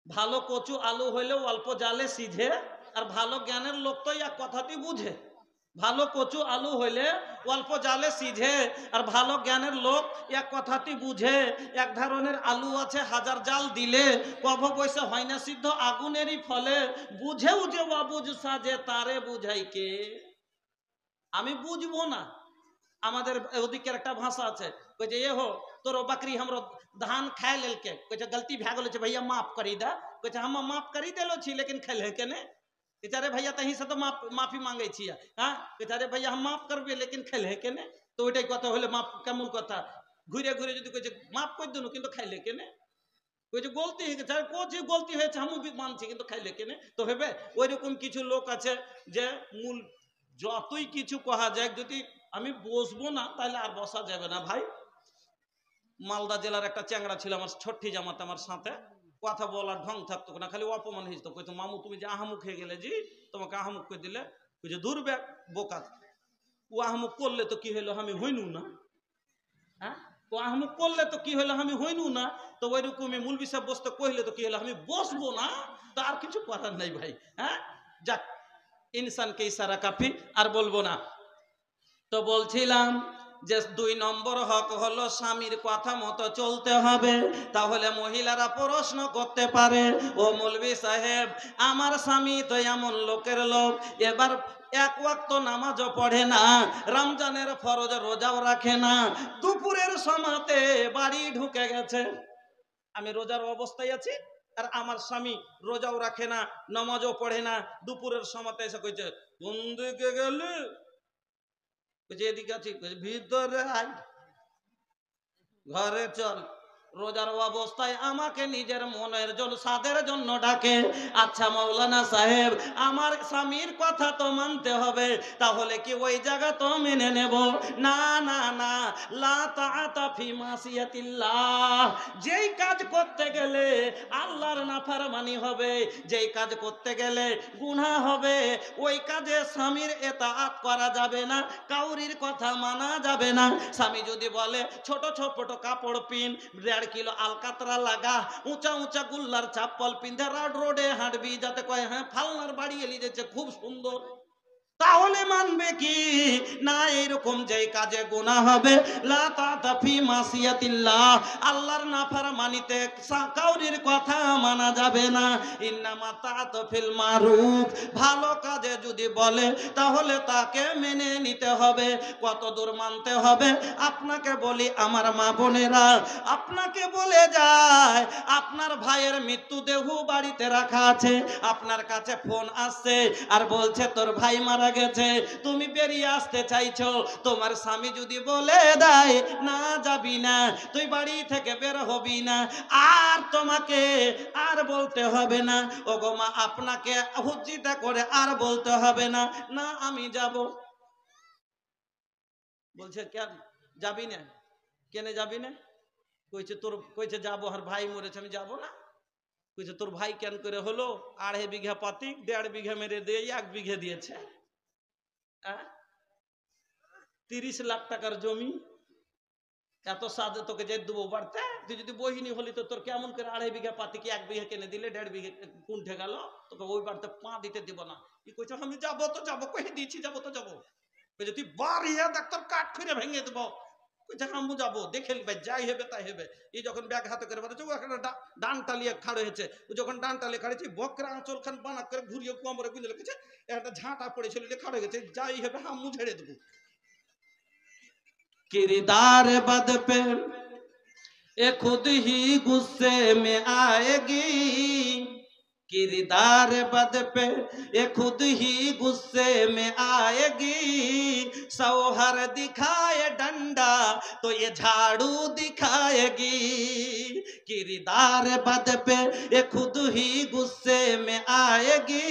ভালো কচু আলু হইলেও অল্প জালে সিঝে, আর ভালো জ্ঞানের লোক তো এক কথাতেই বুঝে। ভালো কচু আলু হইলে অল্প জালে সিঝে, আর ভালো জ্ঞানের লোক এক কথাতেই বুঝে। এক ধরনের আলু আছে হাজার জাল দিলে কভ পয়সা হয় না সিদ্ধ, আগুনেরই ফলে বুঝেও যে অবুঝ সাজে তারে বুঝাই কে। আমি বুঝবো না। আমাদের ওদিকের একটা ভাষা আছে, কই যে এ হো তোর बकरी हमरो धान खाय लेलके, कहे गलती भै गेलो छे भैया माफ करी दे। कहे हम माफ करी देलो छी लेकिन खेले के ने। बेचारे भैया तही से तो माफी मांगे छिया। हाँ बेचारे भैया हम माफ करबे लेकिन खेले के ने, तो ওইটাই কথা হলে মাফ কেমন কথা। ঘুরে ঘুরে যদি কইছে মাফ করে দিনু কিন্তু খাইলে কেনে, কইছে গলতি হয়ে গেছে, আর কোচি গলতি হয়েছে আমি মানছি কিন্তু খাইলে কেনে, তো হবে। ওইরকম কিছু লোক আছে যে মূল যতই কিছু কহা যায়, যদি আমি বসবো না তাহলে আর বসা যাবে না ভাই। মালদা জেলার একটা চ্যাংড়া ছিল আমার ছট্টি জামাতে, আমার সাথে কথা বলার ঢং থাকতো না, খালি অপমান হয়েছিল। কইতো মামু তুমি যে আহামুখ হয়ে গেলে জি, তোমাকে আহামুখ করে দিলে। কইছে দূর ব্যাগ বোকা, ও আহামুখ করলে তো কি হইলো আমি হইনু না। হ্যাঁ ও আহামুখ করলে তো কি হইলো আমি হইনু না। তো ওইরকমই মুলবি সাহেব বসতে কইলে তো কি হলো আমি বসবো না, তো আর কিছু করার নাই ভাই। হ্যাঁ যাক, ইনসানকে ইশারা কাফি, আর বলবো না। তো বলছিলাম যে 2 নম্বর হক হলো স্বামীর কথা মতো চলতে হবে। তাহলে মহিলারা প্রশ্ন করতে পারে, ও মৌলভী সাহেব আমার স্বামী তো এমন লোকের লোক, এবার এক ওয়াক্ত নামাজও পড়ে না, রমজানের ফরজ রোজাও রাখে না, দুপুরের সময়তে বাড়ি ঢুকে গেছে, আমি রোজার অবস্থায় আছি আর আমার স্বামী রোজাও রাখে না, নামাজও পড়ে না, দুপুরের সময়তে এসে কইছে কোন দিকে গেলে, এদিকে আছি, ভিতরে আয়, ঘরে চল। রোজার অবস্থায় আমাকে নিজের মনের জন্য সাদের জন্য ডাকে। আচ্ছা মাওলানা সাহেব আমার স্বামীর কথা তো মানতে হবে, তাহলে কি ওই জায়গা তো মেনে নেব? না না না, লা তাআতা ফি মাসিয়াতিল্লাহ। যেই কাজ করতে গেলে আল্লাহর নাফরমানি হবে, যেই কাজ করতে গেলে গুনাহ হবে, ওই কাজে স্বামীর ইতাআত করা যাবে না, কাউরির কথা মানা যাবে না। স্বামী যদি বলে ছোট ছোট কাপড় পিন, 1.5 কিলো আলকাতরা লাগা, উঁচা উঁচা গুল্লার চাপ্পল পিন্ধে রোডে হাঁটবি, যাতে কয় হ্যাঁ ফালনার বাড়ি এলি যেছে খুব সুন্দর, তাহলে মানবে কি না? এরকম যেই কাজে গুনাহ হবে, লা তাআতা ফি মাসিয়াতিল্লাহ, আল্লাহর নাফরমানিতে কাউরির কথা মানা যাবে না। ইন্নামা তাআতু ফিল মারুফ, ভালো কাজে যদি বলে তাহলে তাকে মেনে নিতে হবে। কত দূর মানতে হবে? আপনাকে বলি আমার মা বোনেরা, আপনাকে বলে যায় আপনার ভাইয়ের মৃত্যুদেহ বাড়িতে রাখা আছে, আপনার কাছে ফোন আসছে আর বলছে তোর ভাই মারা গেছে, তুমি বেরিয়ে আসতে চাইছো, তোমার স্বামী যদি বলে দেয় না যাবি না, তুই বাড়ি থেকে বের হবি না, আর তোমাকে আর বলতে হবে না, ওগো মা আপনাকে হুজ্জিটা করে আর বলতে হবে না, না আমি যাব। বলছে কেন যাবি না? কেনে যাবি না? কইছে তোর, কইছে যাবো, আর ভাই মরেছে আমি যাব না। কইছে তোর ভাই কেন করে হলো? 2.5 বিঘা পাতি 1.5 বিঘা মেরে দিয়ে 1 বিঘে দিয়েছে। 30 লাখ টাকার জমি, এত সাজে তোকে যে দেবো বাড়তে, তুই যদি বহিনী হলি তো তোর কেমন করে 2.5 বিঘা পাতি কি 1 বিঘা কিনে দিলে 1.5 বিঘা কুণ্ঠে গেল, তোকে ওই বাড়তে পা দিতে দিব না। কি কইছে আমি যাবো তো যাবো, কই দিয়েছি যাবো তো যাবো। কইছে তুই বাড়ি হে দেখ তোর কাঠ খুঁড়ে ভেঙে দেবো। কইছে আমি যাবো, দেখে নিবে যাই হবে তাই হবে। এই যখন ব্যাগ হাতে করে বাড়ছে, ও একটা ডান টালিয়ে খাড়ে হয়েছে, ও যখন ডান টালিয়ে খাড়েছে বকরা আঁচল খান বানা করে ঘুরিয়ে কোমরে গুঁজে রেখেছে, একটা ঝাঁটা পড়েছিল খাড়ে গেছে, যাই হবে হামু ঝেড়ে দেবো। किरदार बद पे ये खुद ही गुस्से में आएगी, किरदार बद पे ये खुद ही गुस्से में आएगी, सौहर दिखाए डंडा तो ये झाड़ू दिखाएगी, किरदार बद पे ये खुद ही गुस्से में आएगी,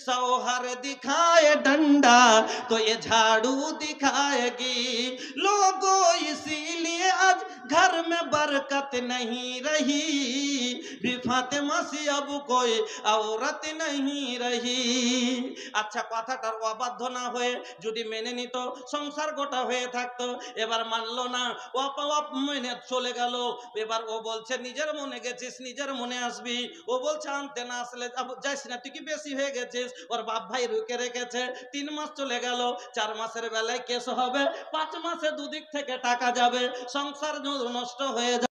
सौहर दिखाए डंडा तो ये झाड़ू दिखाएगी। लोगों इसीलिए आज घर में बरकत नहीं रही, भी फातिमा सी अब कोई औरत नहीं रही। আচ্ছা, কথাটার অবাধ্য না হয়ে যদি মেনে নিত, সংসার গোটা হয়ে থাকতো। এবার মানলো না, মেনে চলে গেল। এবার ও বলছে নিজের মনে গেছিস, নিজের মনে আসবি। ও বলছে আনতে না আসলে যাইস না, তুই কি বেশি হয়ে গেছিস। ওর বাপ ভাই রুকে রেখেছে। 3 মাস চলে গেল, 4 মাসের বেলায় কেস হবে, 5 মাসে দুদিক থেকে টাকা যাবে, সংসার নষ্ট হয়ে যাবে।